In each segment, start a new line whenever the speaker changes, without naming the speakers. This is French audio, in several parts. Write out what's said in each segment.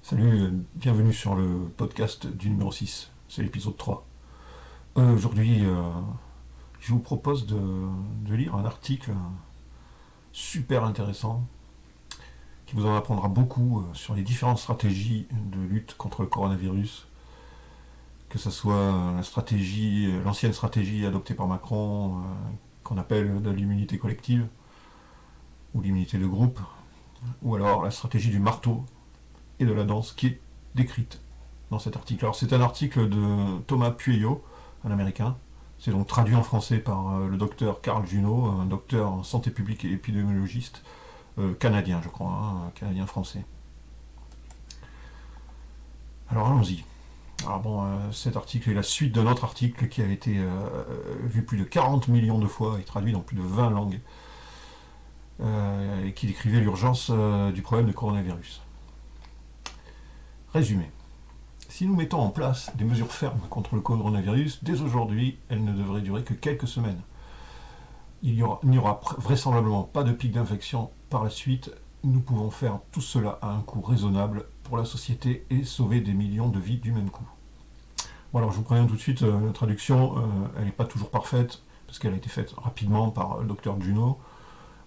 Salut, bienvenue sur le podcast du numéro 6, c'est l'épisode 3. Aujourd'hui, je vous propose de lire un article super intéressant qui vous en apprendra beaucoup sur les différentes stratégies de lutte contre le coronavirus, que ce soit l'ancienne stratégie adoptée par Macron, qu'on appelle de l'immunité collective, ou l'immunité de groupe, ou alors la stratégie du marteau et de la danse qui est décrite dans cet article. Alors c'est un article de Thomas Pueyo, un américain. C'est donc traduit en français par le docteur Carl Junod, un docteur en santé publique et épidémiologiste canadien, je crois, canadien-français. Alors allons-y. Alors bon, cet article est la suite d'un autre article qui a été vu plus de 40 millions de fois et traduit dans plus de 20 langues, et qui décrivait l'urgence du problème de coronavirus. Résumé. Si nous mettons en place des mesures fermes contre le coronavirus, dès aujourd'hui, elles ne devraient durer que quelques semaines. Il n'y aura vraisemblablement pas de pic d'infection par la suite. Nous pouvons faire tout cela à un coût raisonnable pour la société et sauver des millions de vies du même coup. Bon, alors je vous préviens tout de suite, la traduction, elle n'est pas toujours parfaite, parce qu'elle a été faite rapidement par le docteur Junod,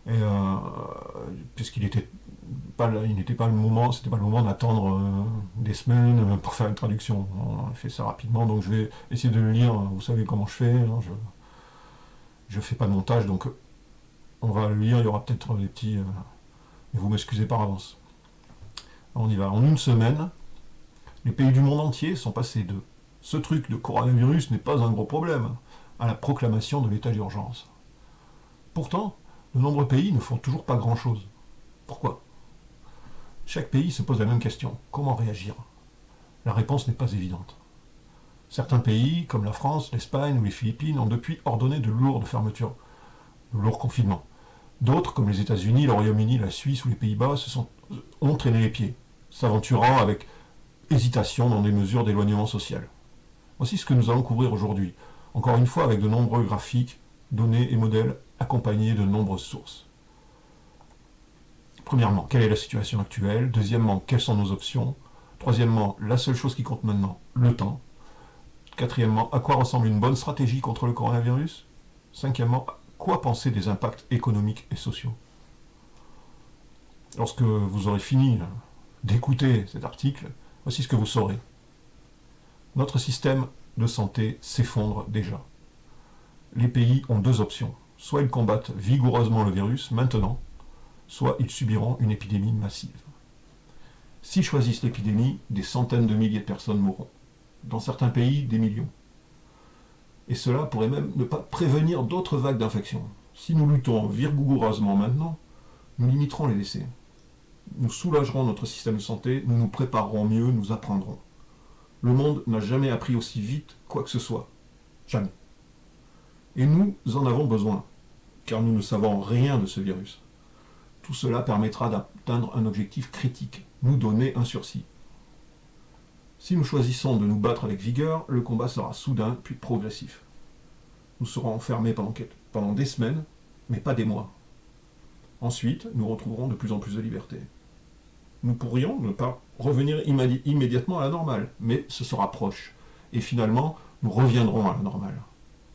et puisqu'il était n'était pas le moment, c'était pas le moment d'attendre des semaines pour faire une traduction. On a fait ça rapidement, donc je vais essayer de le lire. Vous savez comment je fais, hein, je fais pas de montage, donc on va le lire. Il y aura peut-être des petits, mais vous m'excusez par avance. On y va. En une semaine, les pays du monde entier sont passés de ce truc de coronavirus n'est pas un gros problème à la proclamation de l'état d'urgence. Pourtant, de nombreux pays ne font toujours pas grand-chose. Pourquoi ? Chaque pays se pose la même question. Comment réagir ? La réponse n'est pas évidente. Certains pays, comme la France, l'Espagne ou les Philippines, ont depuis ordonné de lourdes fermetures, de lourds confinements. D'autres, comme les États-Unis, le Royaume-Uni, la Suisse ou les Pays-Bas, ont traîné les pieds, s'aventurant avec hésitation dans des mesures d'éloignement social. Voici ce que nous allons couvrir aujourd'hui, encore une fois avec de nombreux graphiques, données et modèles accompagnés de nombreuses sources. Premièrement, quelle est la situation actuelle ? Deuxièmement, quelles sont nos options ? Troisièmement, la seule chose qui compte maintenant, le temps. Quatrièmement, à quoi ressemble une bonne stratégie contre le coronavirus ? Cinquièmement, quoi penser des impacts économiques et sociaux ? Lorsque vous aurez fini d'écouter cet article, voici ce que vous saurez. Notre système de santé s'effondre déjà. Les pays ont deux options. Soit ils combattent vigoureusement le virus maintenant, soit ils subiront une épidémie massive. S'ils choisissent l'épidémie, des centaines de milliers de personnes mourront. Dans certains pays, des millions. Et cela pourrait même ne pas prévenir d'autres vagues d'infection. Si nous luttons vigoureusement maintenant, nous limiterons les décès. Nous soulagerons notre système de santé, nous nous préparerons mieux, nous apprendrons. Le monde n'a jamais appris aussi vite quoi que ce soit. Jamais. Et nous en avons besoin, car nous ne savons rien de ce virus. Tout cela permettra d'atteindre un objectif critique, nous donner un sursis. Si nous choisissons de nous battre avec vigueur, le combat sera soudain puis progressif. Nous serons enfermés pendant des semaines, mais pas des mois. Ensuite, nous retrouverons de plus en plus de liberté. Nous pourrions ne pas revenir immédiatement à la normale, mais ce sera proche. Et finalement, nous reviendrons à la normale.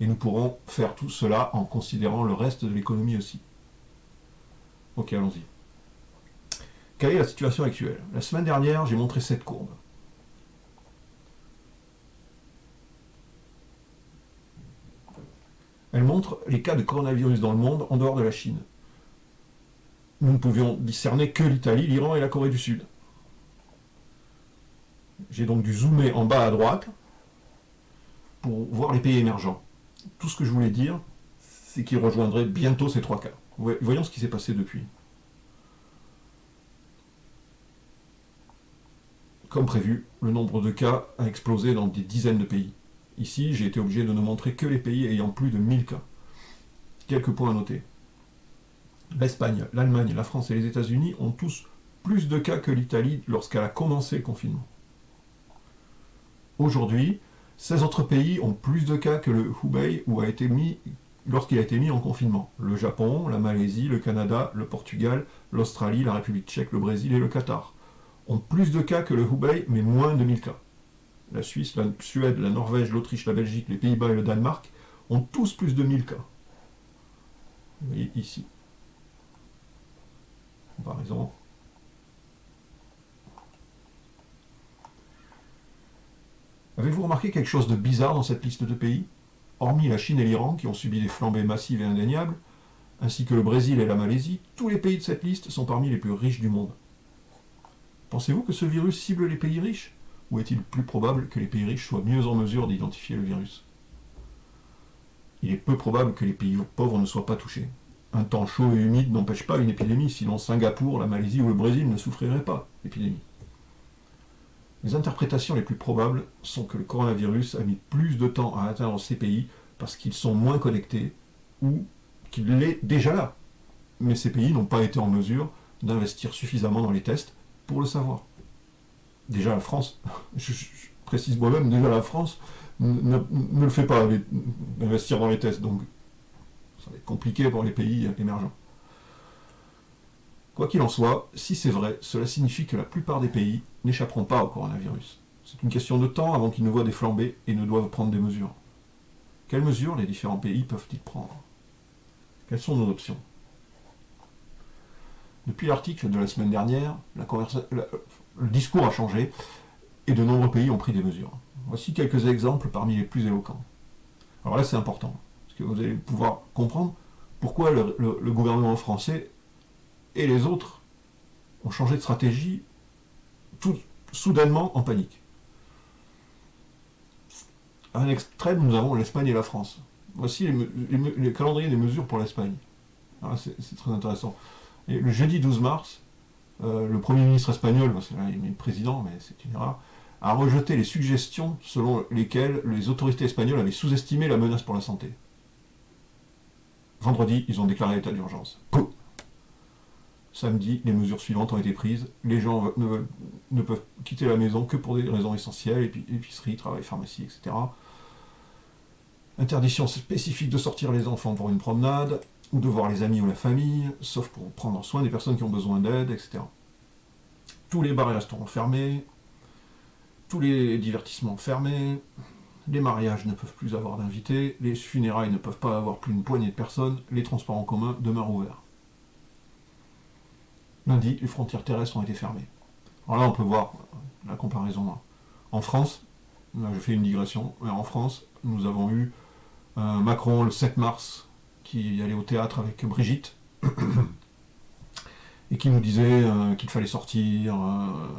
Et nous pourrons faire tout cela en considérant le reste de l'économie aussi. Ok, allons-y. Quelle est la situation actuelle ? La semaine dernière, j'ai montré cette courbe. Elle montre les cas de coronavirus dans le monde en dehors de la Chine. Nous ne pouvions discerner que l'Italie, l'Iran et la Corée du Sud. J'ai donc dû zoomer en bas à droite pour voir les pays émergents. Tout ce que je voulais dire, c'est qu'ils rejoindraient bientôt ces trois cas. Voyons ce qui s'est passé depuis. Comme prévu, le nombre de cas a explosé dans des dizaines de pays. Ici, j'ai été obligé de ne montrer que les pays ayant plus de 1000 cas. Quelques points à noter. L'Espagne, l'Allemagne, la France et les États-Unis ont tous plus de cas que l'Italie lorsqu'elle a commencé le confinement. Aujourd'hui, 16 autres pays ont plus de cas que le Hubei lorsqu'il a été mis en confinement. Le Japon, la Malaisie, le Canada, le Portugal, l'Australie, la République tchèque, le Brésil et le Qatar. ont plus de cas que le Hubei, mais moins de 1000 cas. La Suisse, la Suède, la Norvège, l'Autriche, la Belgique, les Pays-Bas et le Danemark ont tous plus de 1000 cas. Vous voyez ici. Comparaison. Avez-vous remarqué quelque chose de bizarre dans cette liste de pays? Hormis la Chine et l'Iran, qui ont subi des flambées massives et indéniables, ainsi que le Brésil et la Malaisie, tous les pays de cette liste sont parmi les plus riches du monde. Pensez-vous que ce virus cible les pays riches? Ou est-il plus probable que les pays riches soient mieux en mesure d'identifier le virus? Il est peu probable que les pays pauvres ne soient pas touchés. Un temps chaud et humide n'empêche pas une épidémie, sinon Singapour, la Malaisie ou le Brésil ne souffriraient pas d'épidémie. Les interprétations les plus probables sont que le coronavirus a mis plus de temps à atteindre ces pays parce qu'ils sont moins connectés ou qu'il est déjà là. Mais ces pays n'ont pas été en mesure d'investir suffisamment dans les tests pour le savoir. Déjà la France, je précise moi-même, déjà la France ne le fait pas d'investir dans les tests, donc ça va être compliqué pour les pays émergents. Quoi qu'il en soit, si c'est vrai, cela signifie que la plupart des pays n'échapperont pas au coronavirus. C'est une question de temps avant qu'ils ne voient des flambées et ne doivent prendre des mesures. Quelles mesures les différents pays peuvent-ils prendre? Quelles sont nos options? Depuis l'article de la semaine dernière, le discours a changé et de nombreux pays ont pris des mesures. Voici quelques exemples parmi les plus éloquents. Alors là, c'est important, parce que vous allez pouvoir comprendre pourquoi le gouvernement français et les autres ont changé de stratégie tout soudainement en panique. À un extrême, nous avons l'Espagne et la France. Voici les calendriers des mesures pour l'Espagne. C'est très intéressant. Et le jeudi 12 mars, le Premier ministre espagnol, parce que là il est le président, mais c'est une erreur, a rejeté les suggestions selon lesquelles les autorités espagnoles avaient sous-estimé la menace pour la santé. Vendredi, ils ont déclaré l'état d'urgence. Pouf. Samedi, les mesures suivantes ont été prises. Les gens ne peuvent quitter la maison que pour des raisons essentielles, épicerie, travail, pharmacie, etc. Interdiction spécifique de sortir les enfants pour une promenade, ou de voir les amis ou la famille, sauf pour prendre soin des personnes qui ont besoin d'aide, etc. Tous les bars et restaurants fermés, tous les divertissements fermés, les mariages ne peuvent plus avoir d'invités, les funérailles ne peuvent pas avoir plus d'une poignée de personnes, les transports en commun demeurent ouverts. Lundi, les frontières terrestres ont été fermées. Alors là, on peut voir la comparaison. En France, là je fais une digression, mais en France, nous avons eu Macron le 7 mars, qui allait au théâtre avec Brigitte, et qui nous disait qu'il fallait sortir,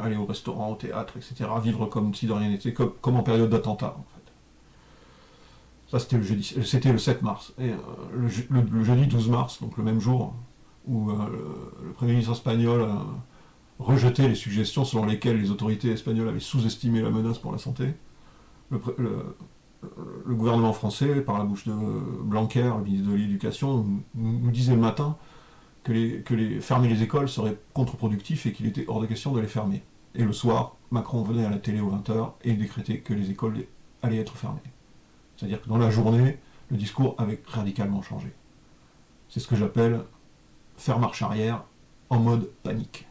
aller au restaurant, au théâtre, etc., vivre comme si de rien n'était, comme en période d'attentat, en fait. Ça, c'était le 7 mars. Et le jeudi 12 mars, donc le même jour, où le Premier ministre espagnol a rejeté les suggestions selon lesquelles les autorités espagnoles avaient sous-estimé la menace pour la santé, le gouvernement français, par la bouche de Blanquer, le ministre de l'Éducation, nous disait le matin que fermer les écoles serait contre-productif et qu'il était hors de question de les fermer. Et le soir, Macron venait à la télé aux 20h et décrétait que les écoles allaient être fermées. C'est-à-dire que dans la journée, le discours avait radicalement changé. C'est ce que j'appelle faire marche arrière en mode panique.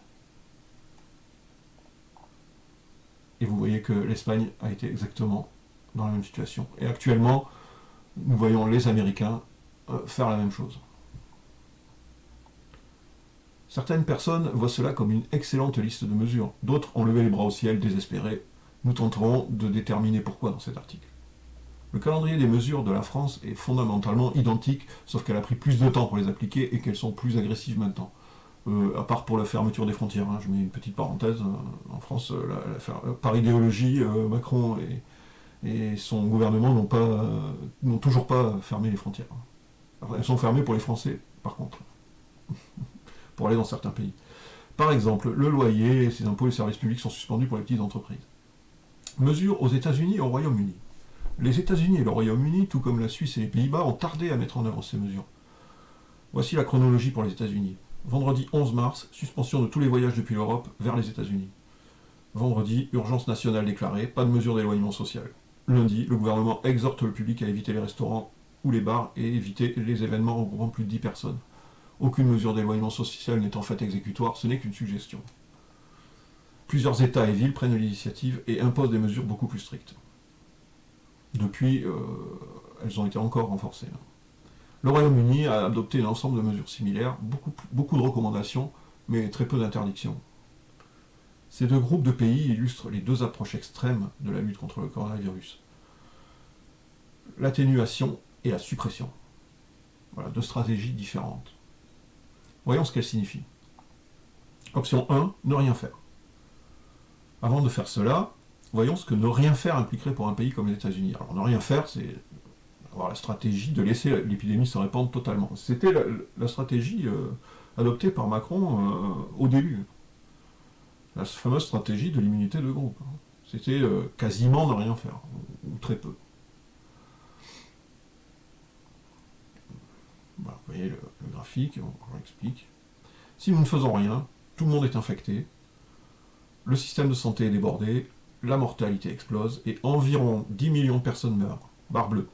Et vous voyez que l'Espagne a été exactement dans la même situation. Et actuellement, nous voyons les Américains faire la même chose. Certaines personnes voient cela comme une excellente liste de mesures. D'autres ont levé les bras au ciel, désespérés. Nous tenterons de déterminer pourquoi dans cet article. Le calendrier des mesures de la France est fondamentalement identique, sauf qu'elle a pris plus de temps pour les appliquer et qu'elles sont plus agressives maintenant. À part pour la fermeture des frontières, je mets une petite parenthèse. En France, par idéologie, Macron et son gouvernement n'ont toujours pas fermé les frontières. Alors, elles sont fermées pour les Français, par contre, pour aller dans certains pays. Par exemple, le loyer, ses impôts et services publics sont suspendus pour les petites entreprises. Mesures aux États-Unis et au Royaume-Uni. Les États-Unis et le Royaume-Uni, tout comme la Suisse et les Pays-Bas, ont tardé à mettre en œuvre ces mesures. Voici la chronologie pour les États-Unis. Vendredi 11 mars, suspension de tous les voyages depuis l'Europe vers les États-Unis. Vendredi, urgence nationale déclarée, pas de mesure d'éloignement social. Lundi, le gouvernement exhorte le public à éviter les restaurants ou les bars et éviter les événements regroupant plus de 10 personnes. Aucune mesure d'éloignement social n'est en fait exécutoire, ce n'est qu'une suggestion. Plusieurs États et villes prennent l'initiative et imposent des mesures beaucoup plus strictes. Depuis, elles ont été encore renforcées. Le Royaume-Uni a adopté un ensemble de mesures similaires, beaucoup de recommandations, mais très peu d'interdictions. Ces deux groupes de pays illustrent les deux approches extrêmes de la lutte contre le coronavirus. L'atténuation et la suppression. Voilà, deux stratégies différentes. Voyons ce qu'elles signifient. Option 1, ne rien faire. Avant de faire cela, voyons ce que ne rien faire impliquerait pour un pays comme les États-Unis. Alors, ne rien faire, c'est avoir la stratégie de laisser l'épidémie se répandre totalement. C'était la stratégie adoptée par Macron au début. La fameuse stratégie de l'immunité de groupe. C'était quasiment ne rien faire, ou très peu. Voilà, vous voyez le graphique, on l'explique. Si nous ne faisons rien, tout le monde est infecté, le système de santé est débordé, la mortalité explose, et environ 10 millions de personnes meurent. Barre bleue.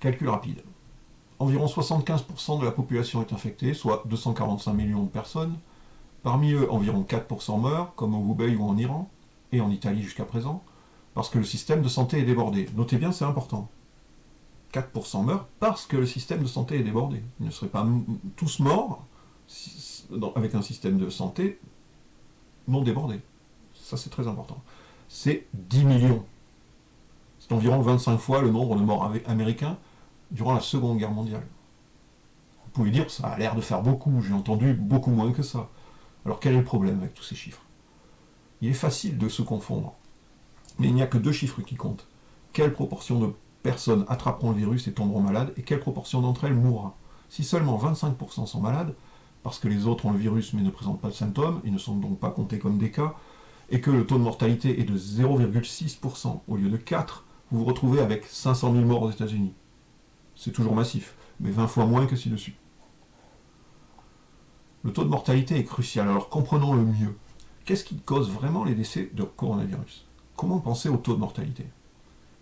Calcul rapide. Environ 75% de la population est infectée, soit 245 millions de personnes. Parmi eux, environ 4% meurent, comme au Hubei ou en Iran, et en Italie jusqu'à présent, parce que le système de santé est débordé. Notez bien, c'est important. 4% meurent parce que le système de santé est débordé. Ils ne seraient pas tous morts avec un système de santé non débordé. Ça, c'est très important. C'est 10 millions. C'est environ 25 fois le nombre de morts américains durant la Seconde Guerre mondiale. Vous pouvez dire, ça a l'air de faire beaucoup, j'ai entendu beaucoup moins que ça. Alors quel est le problème avec tous ces chiffres? Il est facile de se confondre, mais il n'y a que deux chiffres qui comptent. Quelle proportion de personnes attraperont le virus et tomberont malades, et quelle proportion d'entre elles mourra? Si seulement 25% sont malades, parce que les autres ont le virus mais ne présentent pas de symptômes, ils ne sont donc pas comptés comme des cas, et que le taux de mortalité est de 0,6% au lieu de 4%, vous vous retrouvez avec 500 000 morts aux États-Unis. C'est toujours massif, mais 20 fois moins que ci-dessus. Le taux de mortalité est crucial, alors comprenons-le mieux. Qu'est-ce qui cause vraiment les décès de coronavirus? Comment penser au taux de mortalité?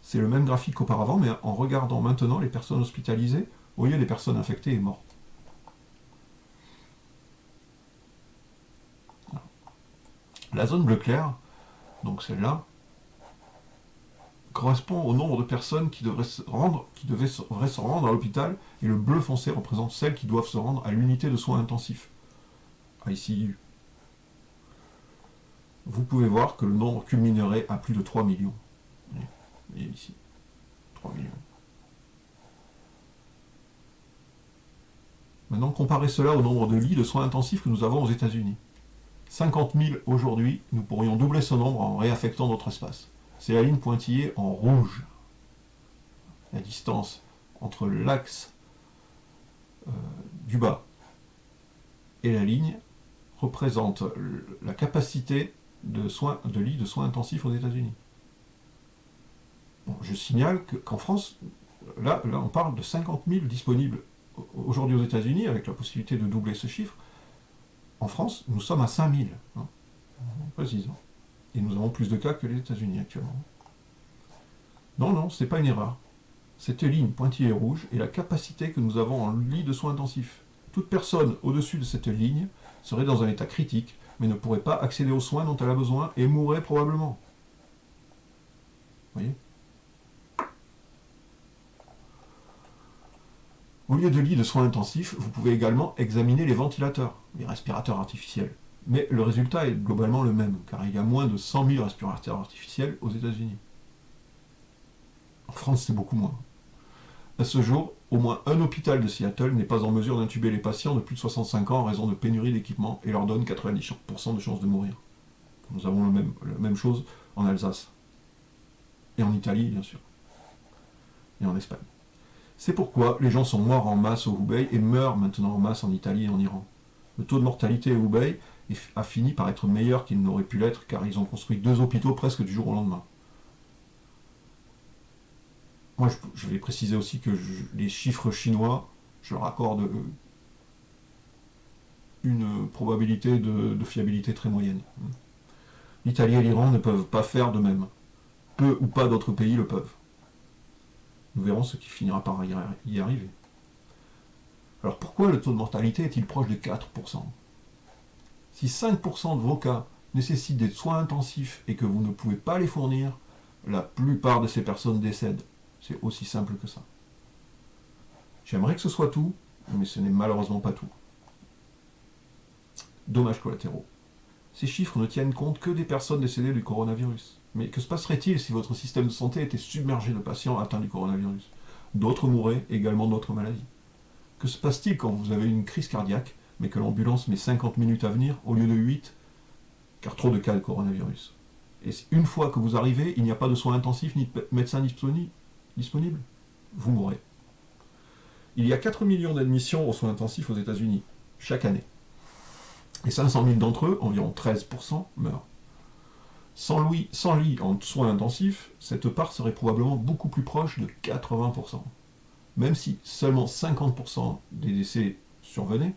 C'est le même graphique qu'auparavant, mais en regardant maintenant les personnes hospitalisées au lieu des personnes infectées et mortes. La zone bleu clair, donc celle-là, correspond au nombre de personnes qui devraient se rendre à l'hôpital, et le bleu foncé représente celles qui doivent se rendre à l'unité de soins intensifs, ICU. Vous pouvez voir que le nombre culminerait à plus de 3 millions. Vous voyez ici, 3 millions. Maintenant, comparez cela au nombre de lits de soins intensifs que nous avons aux États-Unis. 50 000 aujourd'hui, nous pourrions doubler ce nombre en réaffectant notre espace. C'est la ligne pointillée en rouge. La distance entre l'axe du bas et la ligne représente la capacité de lits de soins intensifs aux États-Unis. Bon, je signale qu'en France, là, on parle de 50 000 disponibles aujourd'hui aux États-Unis, avec la possibilité de doubler ce chiffre. En France, nous sommes à 5 000, précisément. Et nous avons plus de cas que les États-Unis actuellement. Non, c'est pas une erreur. Cette ligne pointillée rouge est la capacité que nous avons en lit de soins intensifs. Toute personne au-dessus de cette ligne serait dans un état critique, mais ne pourrait pas accéder aux soins dont elle a besoin et mourrait probablement. Vous voyez ? Au lieu de lits de soins intensifs, vous pouvez également examiner les ventilateurs, les respirateurs artificiels. Mais le résultat est globalement le même, car il y a moins de 100 000 respirateurs artificiels aux États-Unis. En France, c'est beaucoup moins. À ce jour, au moins un hôpital de Seattle n'est pas en mesure d'intuber les patients de plus de 65 ans en raison de pénurie d'équipements et leur donne 90% de chances de mourir. Nous avons la même chose en Alsace. Et en Italie, bien sûr. Et en Espagne. C'est pourquoi les gens sont morts en masse au Hubei et meurent maintenant en masse en Italie et en Iran. Le taux de mortalité au Hubei a fini par être meilleur qu'il n'aurait pu l'être car ils ont construit 2 hôpitaux presque du jour au lendemain. Moi, je vais préciser aussi que les chiffres chinois, je leur accorde une probabilité de fiabilité très moyenne. L'Italie et l'Iran ne peuvent pas faire de même. Peu ou pas d'autres pays le peuvent. Nous verrons ce qui finira par y arriver. Alors pourquoi le taux de mortalité est-il proche de 4%? Si 5% de vos cas nécessitent des soins intensifs et que vous ne pouvez pas les fournir, la plupart de ces personnes décèdent. C'est aussi simple que ça. J'aimerais que ce soit tout, mais ce n'est malheureusement pas tout. Dommages collatéraux. Ces chiffres ne tiennent compte que des personnes décédées du coronavirus. Mais que se passerait-il si votre système de santé était submergé de patients atteints du coronavirus? D'autres mourraient également d'autres maladies. Que se passe-t-il quand vous avez une crise cardiaque, mais que l'ambulance met 50 minutes à venir au lieu de 8, car trop de cas de coronavirus? Et une fois que vous arrivez, il n'y a pas de soins intensifs ni de médecins disponibles? Vous mourrez. Il y a 4 millions d'admissions aux soins intensifs aux États-Unis chaque année. Et 500 000 d'entre eux, environ 13%, meurent. Sans lit en soins intensifs, cette part serait probablement beaucoup plus proche de 80%. Même si seulement 50% des décès survenaient,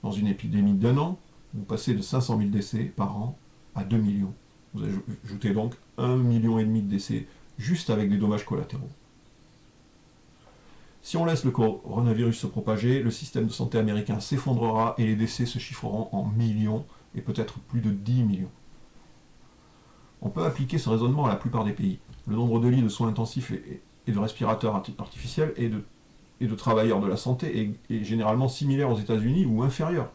dans une épidémie d'1 an, vous passez de 500 000 décès par an à 2 millions. Vous ajoutez donc 1,5 million de décès juste avec des dommages collatéraux. Si on laisse le coronavirus se propager, le système de santé américain s'effondrera et les décès se chiffreront en millions et peut-être plus de 10 millions. On peut appliquer ce raisonnement à la plupart des pays. Le nombre de lits de soins intensifs et de respirateurs artificiels et de travailleurs de la santé est généralement similaire aux États-Unis ou inférieur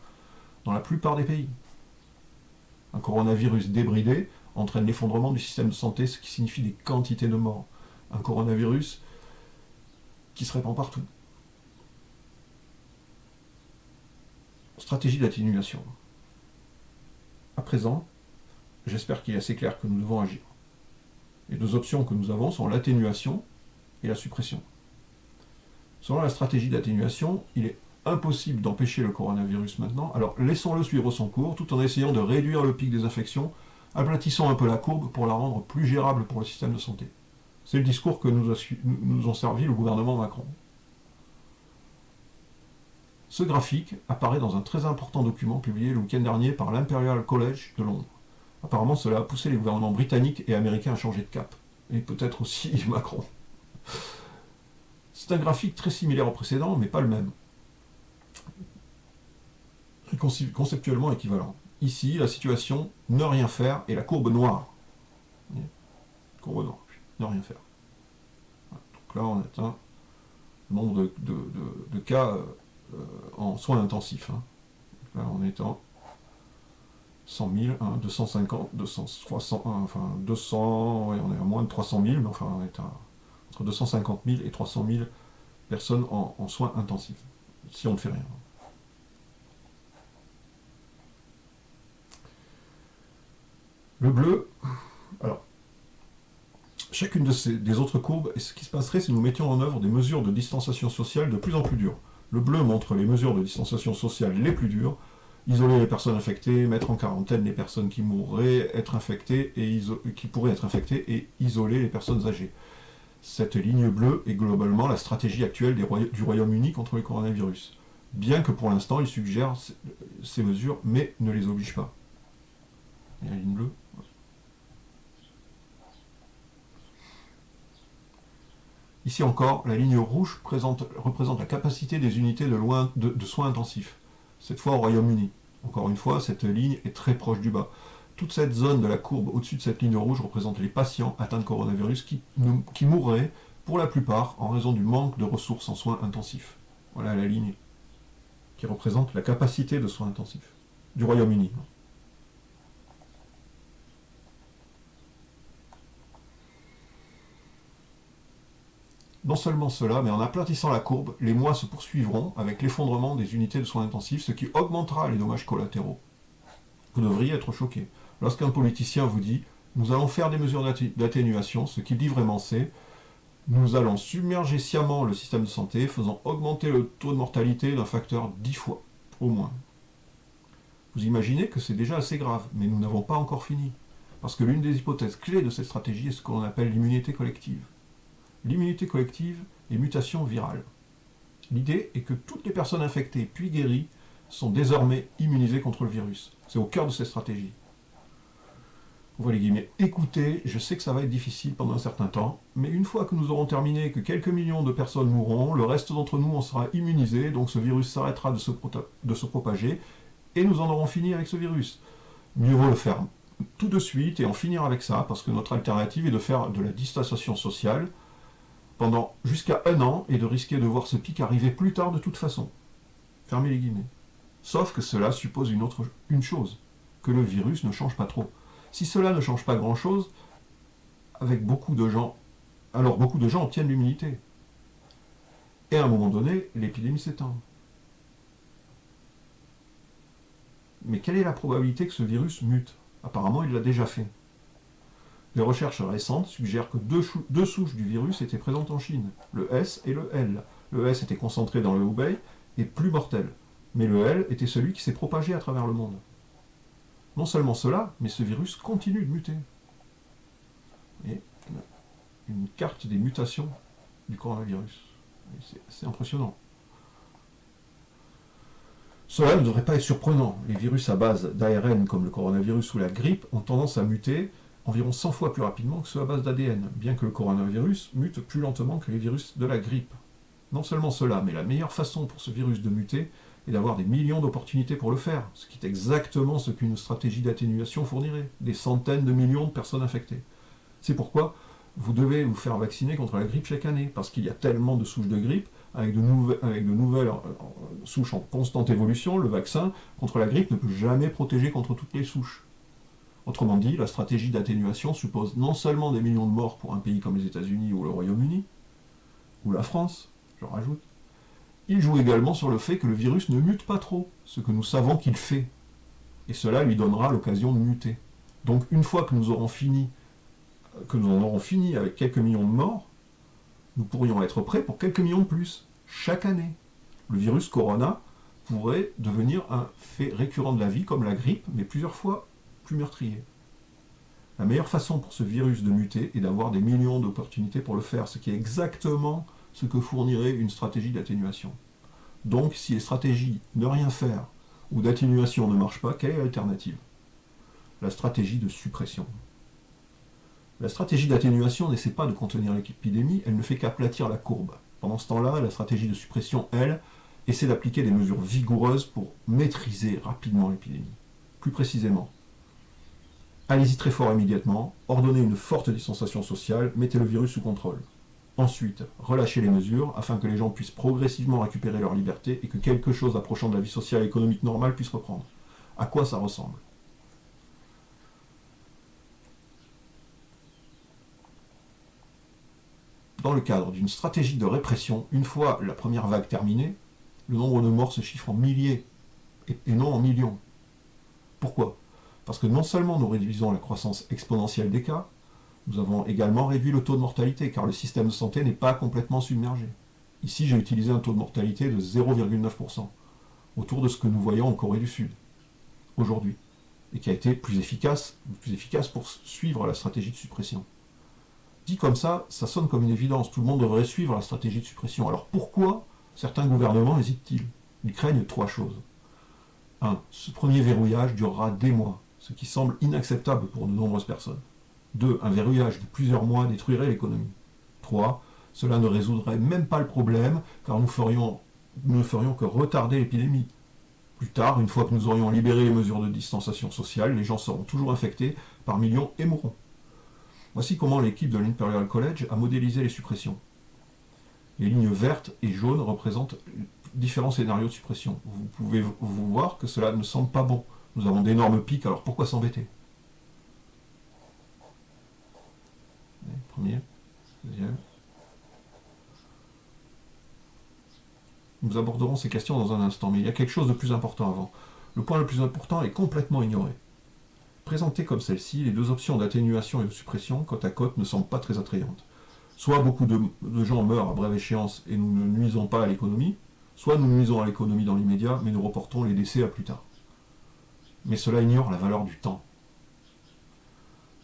dans la plupart des pays. Un coronavirus débridé entraîne l'effondrement du système de santé, ce qui signifie des quantités de morts. Un coronavirus qui se répand partout. Stratégie d'atténuation. À présent, j'espère qu'il est assez clair que nous devons agir. Les deux options que nous avons sont l'atténuation et la suppression. Selon la stratégie d'atténuation, il est impossible d'empêcher le coronavirus maintenant, alors laissons-le suivre son cours tout en essayant de réduire le pic des infections, aplatissons un peu la courbe pour la rendre plus gérable pour le système de santé. C'est le discours que nous ont servi le gouvernement Macron. Ce graphique apparaît dans un très important document publié le week-end dernier par l'Imperial College de Londres. Apparemment, cela a poussé les gouvernements britanniques et américains à changer de cap. Et peut-être aussi Macron. C'est un graphique très similaire au précédent, mais pas le même. Conceptuellement équivalent. Ici, la situation ne rien faire et la courbe noire. Courbe noire, ne rien faire. Donc là, on atteint le nombre de cas en soins intensifs. Là, on est en 100 000, 250, 200, 300, enfin 200, ouais, on est à moins de 300 000, mais enfin on est à entre 250 000 et 300 000 personnes en soins intensifs, si on ne fait rien. Le bleu, alors, chacune des autres courbes, et ce qui se passerait si nous mettions en œuvre des mesures de distanciation sociale de plus en plus dures. Le bleu montre les mesures de distanciation sociale les plus dures, isoler les personnes infectées, mettre en quarantaine les personnes qui pourraient être infectées et isoler les personnes âgées. Cette ligne bleue est globalement la stratégie actuelle du Royaume-Uni contre le coronavirus. Bien que pour l'instant, il suggère ces mesures, mais ne les oblige pas. Et la ligne bleue. Ici encore, la ligne rouge représente la capacité des unités de soins intensifs, cette fois au Royaume-Uni. Encore une fois, cette ligne est très proche du bas. Toute cette zone de la courbe au-dessus de cette ligne rouge représente les patients atteints de coronavirus qui mourraient pour la plupart en raison du manque de ressources en soins intensifs. Voilà la ligne qui représente la capacité de soins intensifs du Royaume-Uni. Non seulement cela, mais en aplatissant la courbe, les mois se poursuivront avec l'effondrement des unités de soins intensifs, ce qui augmentera les dommages collatéraux. Vous devriez être choqué. Lorsqu'un politicien vous dit « Nous allons faire des mesures d'atténuation », ce qu'il dit vraiment c'est « Nous allons submerger sciemment le système de santé, faisant augmenter le taux de mortalité d'un facteur 10 fois, au moins. » Vous imaginez que c'est déjà assez grave, mais nous n'avons pas encore fini. Parce que l'une des hypothèses clés de cette stratégie est ce que l'on appelle l'immunité collective. L'immunité collective est mutation virale. L'idée est que toutes les personnes infectées puis guéries sont désormais immunisées contre le virus. C'est au cœur de cette stratégie. ouvrez les guillemets, écoutez, je sais que ça va être difficile pendant un certain temps, mais une fois que nous aurons terminé, que quelques millions de personnes mourront, le reste d'entre nous en sera immunisé, donc ce virus s'arrêtera de se propager, et nous en aurons fini avec ce virus. Mieux vaut le faire tout de suite et en finir avec ça, parce que notre alternative est de faire de la distanciation sociale pendant jusqu'à 1 an et de risquer de voir ce pic arriver plus tard de toute façon. Fermez les guillemets. Sauf que cela suppose une chose, que le virus ne change pas trop. Si cela ne change pas grand-chose, avec beaucoup de gens, alors beaucoup de gens obtiennent l'immunité. Et à un moment donné, l'épidémie s'éteint. Mais quelle est la probabilité que ce virus mute? Apparemment, il l'a déjà fait. Les recherches récentes suggèrent que deux souches du virus étaient présentes en Chine, le S et le L. Le S était concentré dans le Hubei et plus mortel, mais le L était celui qui s'est propagé à travers le monde. Non seulement cela, mais ce virus continue de muter. Et une carte des mutations du coronavirus. C'est impressionnant. Cela ne devrait pas être surprenant. Les virus à base d'ARN comme le coronavirus ou la grippe ont tendance à muter environ 100 fois plus rapidement que ceux à base d'ADN, bien que le coronavirus mute plus lentement que les virus de la grippe. Non seulement cela, mais la meilleure façon pour ce virus de muter est d'avoir des millions d'opportunités pour le faire, ce qui est exactement ce qu'une stratégie d'atténuation fournirait, des centaines de millions de personnes infectées. C'est pourquoi vous devez vous faire vacciner contre la grippe chaque année, parce qu'il y a tellement de souches de grippe, avec de nouvelles souches en constante évolution, le vaccin contre la grippe ne peut jamais protéger contre toutes les souches. Autrement dit, la stratégie d'atténuation suppose non seulement des millions de morts pour un pays comme les États-Unis ou le Royaume-Uni, ou la France, je rajoute, il joue également sur le fait que le virus ne mute pas trop, ce que nous savons qu'il fait, et cela lui donnera l'occasion de muter. Donc une fois que nous en aurons fini avec quelques millions de morts, nous pourrions être prêts pour quelques millions de plus, chaque année. Le virus corona pourrait devenir un fait récurrent de la vie, comme la grippe, mais plusieurs fois plus meurtrier. La meilleure façon pour ce virus de muter est d'avoir des millions d'opportunités pour le faire, ce qui est exactement ce que fournirait une stratégie d'atténuation. Donc, si les stratégies de rien faire ou d'atténuation ne marchent pas, quelle est l'alternative? La stratégie de suppression. La stratégie d'atténuation n'essaie pas de contenir l'épidémie, elle ne fait qu'aplatir la courbe. Pendant ce temps-là, la stratégie de suppression, elle, essaie d'appliquer des mesures vigoureuses pour maîtriser rapidement l'épidémie. Plus précisément, allez-y très fort immédiatement, ordonnez une forte distanciation sociale, mettez le virus sous contrôle. Ensuite, relâchez les mesures afin que les gens puissent progressivement récupérer leur liberté et que quelque chose approchant de la vie sociale et économique normale puisse reprendre. À quoi ça ressemble? Dans le cadre d'une stratégie de répression, une fois la première vague terminée, le nombre de morts se chiffre en milliers et non en millions. Pourquoi? Parce que non seulement nous réduisons la croissance exponentielle des cas, nous avons également réduit le taux de mortalité, car le système de santé n'est pas complètement submergé. Ici, j'ai utilisé un taux de mortalité de 0,9%, autour de ce que nous voyons en Corée du Sud, aujourd'hui, et qui a été plus efficace pour suivre la stratégie de suppression. Dit comme ça sonne comme une évidence, tout le monde devrait suivre la stratégie de suppression. Alors pourquoi certains gouvernements hésitent-ils? Ils craignent 3 choses. 1. Ce premier verrouillage durera des mois, ce qui semble inacceptable pour de nombreuses personnes. 2. Un verrouillage de plusieurs mois détruirait l'économie. 3. Cela ne résoudrait même pas le problème, car nous ne ferions que retarder l'épidémie. Plus tard, une fois que nous aurions libéré les mesures de distanciation sociale, les gens seront toujours infectés par millions et mourront. Voici comment l'équipe de l'Imperial College a modélisé les suppressions. Les lignes vertes et jaunes représentent différents scénarios de suppression. Vous pouvez vous voir que cela ne semble pas bon. Nous avons d'énormes pics, alors pourquoi s'embêter? Premier, deuxième. Nous aborderons ces questions dans un instant, mais il y a quelque chose de plus important avant. Le point le plus important est complètement ignoré. Présentées comme celle-ci, les deux options d'atténuation et de suppression, côte à côte, ne semblent pas très attrayantes. Soit beaucoup de gens meurent à brève échéance et nous ne nuisons pas à l'économie, soit nous nuisons à l'économie dans l'immédiat, mais nous reportons les décès à plus tard. Mais cela ignore la valeur du temps.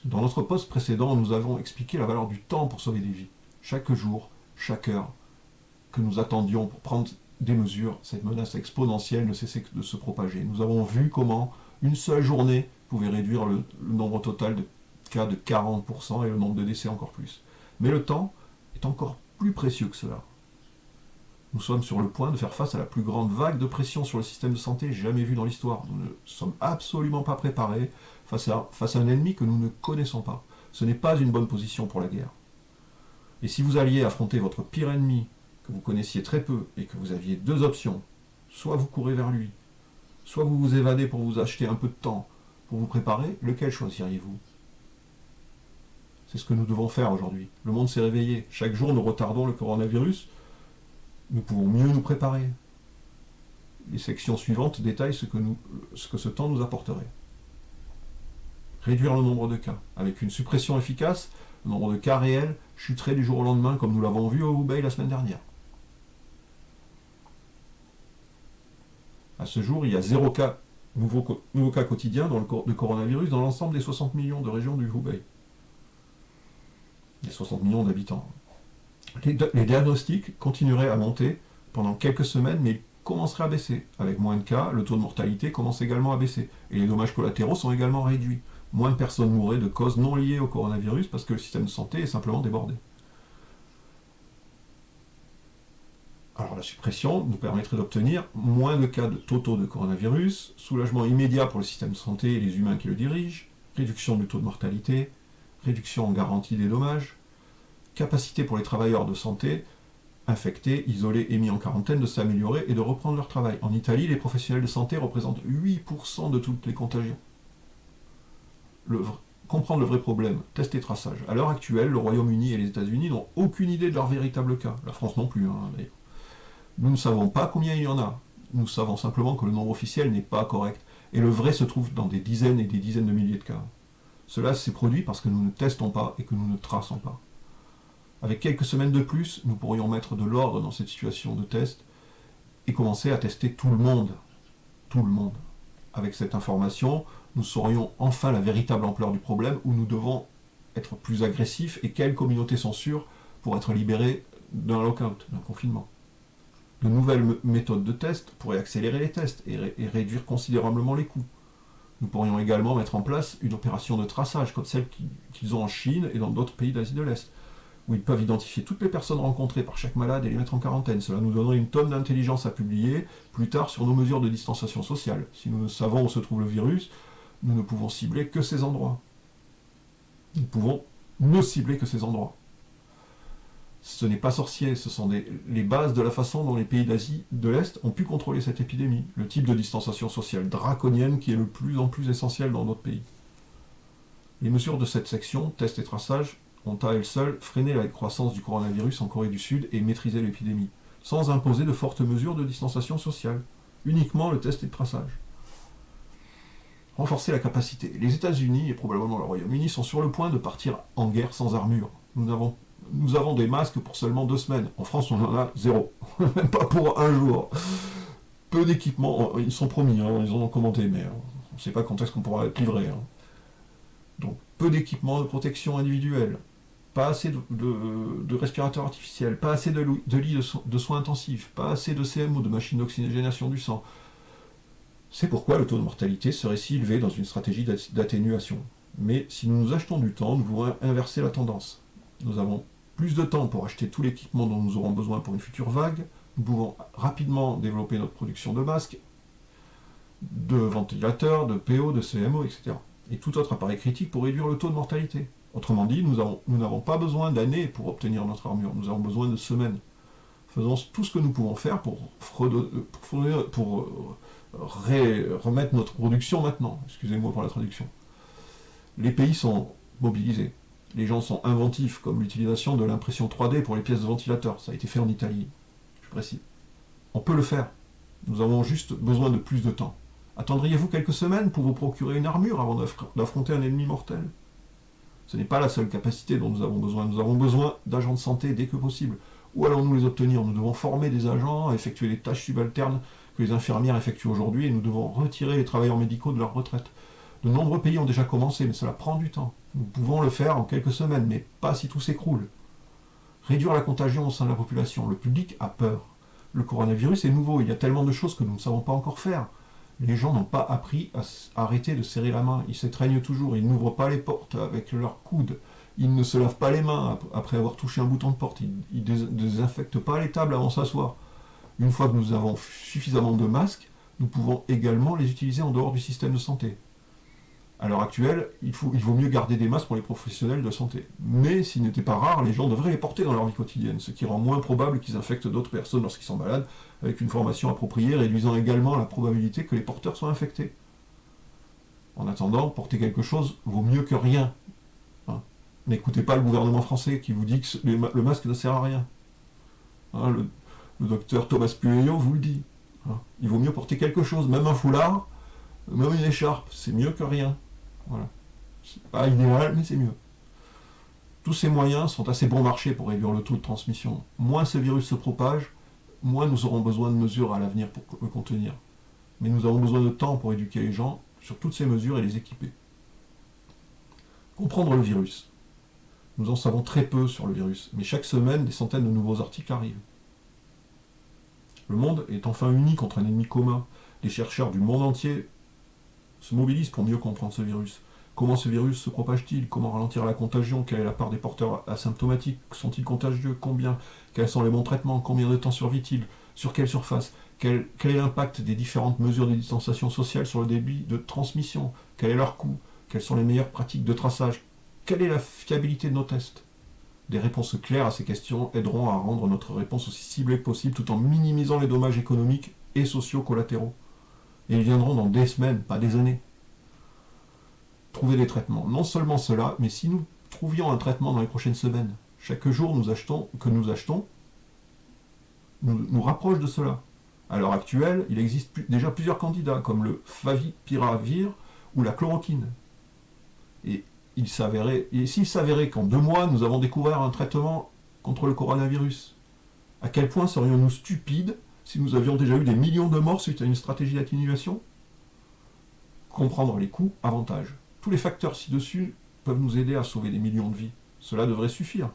Dans notre post précédent, nous avons expliqué la valeur du temps pour sauver des vies. Chaque jour, chaque heure que nous attendions pour prendre des mesures, cette menace exponentielle ne cessait de se propager. Nous avons vu comment une seule journée pouvait réduire le nombre total cas de 40% et le nombre de décès encore plus. Mais le temps est encore plus précieux que cela. Nous sommes sur le point de faire face à la plus grande vague de pression sur le système de santé jamais vue dans l'histoire. Nous ne sommes absolument pas préparés face à un ennemi que nous ne connaissons pas. Ce n'est pas une bonne position pour la guerre. Et si vous alliez affronter votre pire ennemi, que vous connaissiez très peu, et que vous aviez deux options, soit vous courez vers lui, soit vous vous évadez pour vous acheter un peu de temps, pour vous préparer, lequel choisiriez-vous? C'est ce que nous devons faire aujourd'hui. Le monde s'est réveillé. Chaque jour, nous retardons le coronavirus. Nous pouvons mieux nous préparer. Les sections suivantes détaillent ce que ce temps nous apporterait. Réduire le nombre de cas. Avec une suppression efficace, le nombre de cas réels chuterait du jour au lendemain, comme nous l'avons vu au Hubei la semaine dernière. À ce jour, il y a 0 cas, nouveaux cas quotidiens de coronavirus dans l'ensemble des 60 millions de régions du Hubei. Les 60 millions d'habitants. Les diagnostics continueraient à monter pendant quelques semaines, mais ils commenceraient à baisser. Avec moins de cas, le taux de mortalité commence également à baisser. Et les dommages collatéraux sont également réduits. Moins de personnes mourraient de causes non liées au coronavirus parce que le système de santé est simplement débordé. Alors la suppression nous permettrait d'obtenir moins de cas totaux de coronavirus, soulagement immédiat pour le système de santé et les humains qui le dirigent, réduction du taux de mortalité, réduction en garantie des dommages, capacité pour les travailleurs de santé infectés, isolés et mis en quarantaine de s'améliorer et de reprendre leur travail. En Italie, les professionnels de santé représentent 8% de toutes les contagions. Comprendre le vrai problème, test et traçage. À l'heure actuelle, le Royaume-Uni et les États-Unis n'ont aucune idée de leur véritable cas. La France non plus, d'ailleurs. Nous ne savons pas combien il y en a. Nous savons simplement que le nombre officiel n'est pas correct. Et le vrai se trouve dans des dizaines et des dizaines de milliers de cas. Cela s'est produit parce que nous ne testons pas et que nous ne traçons pas. Avec quelques semaines de plus, nous pourrions mettre de l'ordre dans cette situation de test et commencer à tester tout le monde. Tout le monde. Avec cette information, nous saurions enfin la véritable ampleur du problème où nous devons être plus agressifs et quelles communautés sont sûres pour être libérées d'un lockout, d'un confinement. De nouvelles méthodes de test pourraient accélérer les tests et réduire considérablement les coûts. Nous pourrions également mettre en place une opération de traçage comme celle qu'ils ont en Chine et dans d'autres pays d'Asie de l'Est, où ils peuvent identifier toutes les personnes rencontrées par chaque malade et les mettre en quarantaine. Cela nous donnerait une tonne d'intelligence à publier plus tard sur nos mesures de distanciation sociale. Si nous ne savons où se trouve le virus, nous ne pouvons cibler que ces endroits. Nous pouvons ne cibler que ces endroits. Ce n'est pas sorcier, ce sont les bases de la façon dont les pays d'Asie de l'Est ont pu contrôler cette épidémie, le type de distanciation sociale draconienne qui est le plus en plus essentiel dans notre pays. Les mesures de cette section, test et traçage, ont à elles seules freiné la croissance du coronavirus en Corée du Sud et maîtrisé l'épidémie, sans imposer de fortes mesures de distanciation sociale, uniquement le test et le traçage. Renforcer la capacité. Les États-Unis et probablement le Royaume-Uni sont sur le point de partir en guerre sans armure. Nous avons des masques pour seulement 2 semaines. En France, on en a 0. Même pas pour un jour. Peu d'équipements, ils sont promis, ils en ont commenté, mais on ne sait pas quand est-ce qu'on pourra être livré. Donc, peu d'équipements de protection individuelle, pas assez de respirateurs artificiels, pas assez de lits de soins intensifs, pas assez de CMO, de machines d'oxygénation du sang. C'est pourquoi le taux de mortalité serait si élevé dans une stratégie d'atténuation. Mais si nous nous achetons du temps, nous pouvons inverser la tendance. Nous avons plus de temps pour acheter tout l'équipement dont nous aurons besoin pour une future vague. Nous pouvons rapidement développer notre production de masques, de ventilateurs, de PO, de CMO, etc. Et tout autre appareil critique pour réduire le taux de mortalité. Autrement dit, nous n'avons pas besoin d'années pour obtenir notre armure, nous avons besoin de semaines. Faisons tout ce que nous pouvons faire pour remettre notre production maintenant. Excusez-moi pour la traduction. Les pays sont mobilisés. Les gens sont inventifs, comme l'utilisation de l'impression 3D pour les pièces de ventilateurs. Ça a été fait en Italie, je précise. On peut le faire. Nous avons juste besoin de plus de temps. Attendriez-vous quelques semaines pour vous procurer une armure avant d'affronter un ennemi mortel? Ce n'est pas la seule capacité dont nous avons besoin. Nous avons besoin d'agents de santé dès que possible. Où allons-nous les obtenir? Nous devons former des agents à effectuer les tâches subalternes que les infirmières effectuent aujourd'hui et nous devons retirer les travailleurs médicaux de leur retraite. De nombreux pays ont déjà commencé, mais cela prend du temps. Nous pouvons le faire en quelques semaines, mais pas si tout s'écroule. Réduire la contagion au sein de la population. Le public a peur. Le coronavirus est nouveau, il y a tellement de choses que nous ne savons pas encore faire. Les gens n'ont pas appris à arrêter de serrer la main. Ils s'étreignent toujours, ils n'ouvrent pas les portes avec leurs coudes. Ils ne se lavent pas les mains après avoir touché un bouton de porte. Ils ne désinfectent pas les tables avant de s'asseoir. Une fois que nous avons suffisamment de masques, nous pouvons également les utiliser en dehors du système de santé. À l'heure actuelle, il vaut mieux garder des masques pour les professionnels de santé. Mais s'il n'était pas rare, les gens devraient les porter dans leur vie quotidienne, ce qui rend moins probable qu'ils infectent d'autres personnes lorsqu'ils sont malades, avec une formation appropriée, réduisant également la probabilité que les porteurs soient infectés. En attendant, porter quelque chose vaut mieux que rien. Hein. N'écoutez pas le gouvernement français qui vous dit que le masque ne sert à rien. Hein, le docteur Thomas Pueyo vous le dit. Hein. Il vaut mieux porter quelque chose, même un foulard, même une écharpe, c'est mieux que rien. Voilà. C'est pas idéal, mais c'est mieux. Tous ces moyens sont assez bon marché pour réduire le taux de transmission. Moins ce virus se propage, moins nous aurons besoin de mesures à l'avenir pour le contenir. Mais nous avons besoin de temps pour éduquer les gens sur toutes ces mesures et les équiper. Comprendre le virus. Nous en savons très peu sur le virus, mais chaque semaine, des centaines de nouveaux articles arrivent. Le monde est enfin uni contre un ennemi commun. Les chercheurs du monde entier se mobilisent pour mieux comprendre ce virus. Comment ce virus se propage-t-il? Comment ralentir la contagion? Quelle est la part des porteurs asymptomatiques? Sont-ils contagieux? Combien? Quels sont les bons traitements? Combien de temps survit-il? Sur quelle surface? Quel est l'impact des différentes mesures de distanciation sociale sur le débit de transmission? Quel est leur coût? Quelles sont les meilleures pratiques de traçage? Quelle est la fiabilité de nos tests? Des réponses claires à ces questions aideront à rendre notre réponse aussi ciblée que possible tout en minimisant les dommages économiques et sociaux collatéraux. Et ils viendront dans des semaines, pas des années. Trouver des traitements. Non seulement cela, mais si nous trouvions un traitement dans les prochaines semaines, chaque jour que nous achetons nous rapproche de cela. À l'heure actuelle, il existe déjà plusieurs candidats, comme le favipiravir ou la chloroquine. Et s'il s'avérait qu'en 2 mois, nous avons découvert un traitement contre le coronavirus, à quel point serions-nous stupides si nous avions déjà eu des millions de morts suite à une stratégie d'atténuation? Comprendre les coûts, avantages. Tous les facteurs ci-dessus peuvent nous aider à sauver des millions de vies. Cela devrait suffire.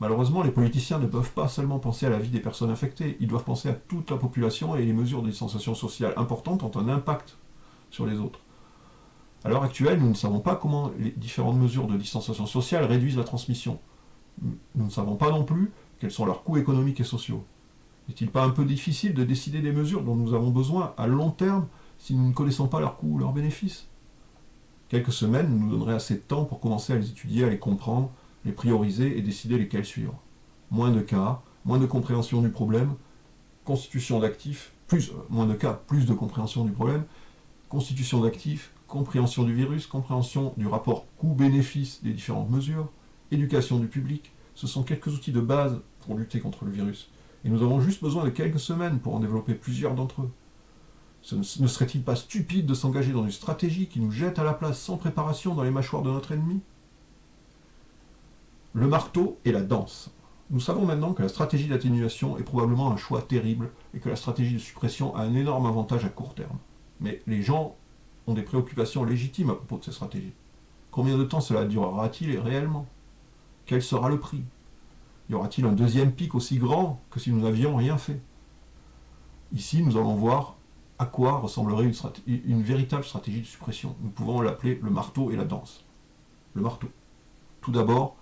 Malheureusement, les politiciens ne peuvent pas seulement penser à la vie des personnes infectées, ils doivent penser à toute la population et les mesures de distanciation sociale importantes ont un impact sur les autres. À l'heure actuelle, nous ne savons pas comment les différentes mesures de distanciation sociale réduisent la transmission. Nous ne savons pas non plus quels sont leurs coûts économiques et sociaux. N'est-il pas un peu difficile de décider des mesures dont nous avons besoin à long terme si nous ne connaissons pas leurs coûts ou leurs bénéfices? Quelques semaines nous donneraient assez de temps pour commencer à les étudier, à les comprendre, les prioriser et décider lesquels suivre. Moins de cas, moins de compréhension du problème, constitution d'actifs, moins de cas, plus de compréhension du problème, constitution d'actifs, compréhension du virus, compréhension du rapport coût-bénéfice des différentes mesures, éducation du public, ce sont quelques outils de base pour lutter contre le virus. Et nous avons juste besoin de quelques semaines pour en développer plusieurs d'entre eux. Ne serait-il pas stupide de s'engager dans une stratégie qui nous jette à la place sans préparation dans les mâchoires de notre ennemi? Le marteau et la danse. Nous savons maintenant que la stratégie d'atténuation est probablement un choix terrible et que la stratégie de suppression a un énorme avantage à court terme. Mais les gens ont des préoccupations légitimes à propos de ces stratégies. Combien de temps cela durera-t-il réellement? Quel sera le prix? Y aura-t-il un deuxième pic aussi grand que si nous n'avions rien fait? Ici, nous allons voir à quoi ressemblerait une véritable stratégie de suppression. Nous pouvons l'appeler le marteau et la danse. Le marteau. Tout d'abord,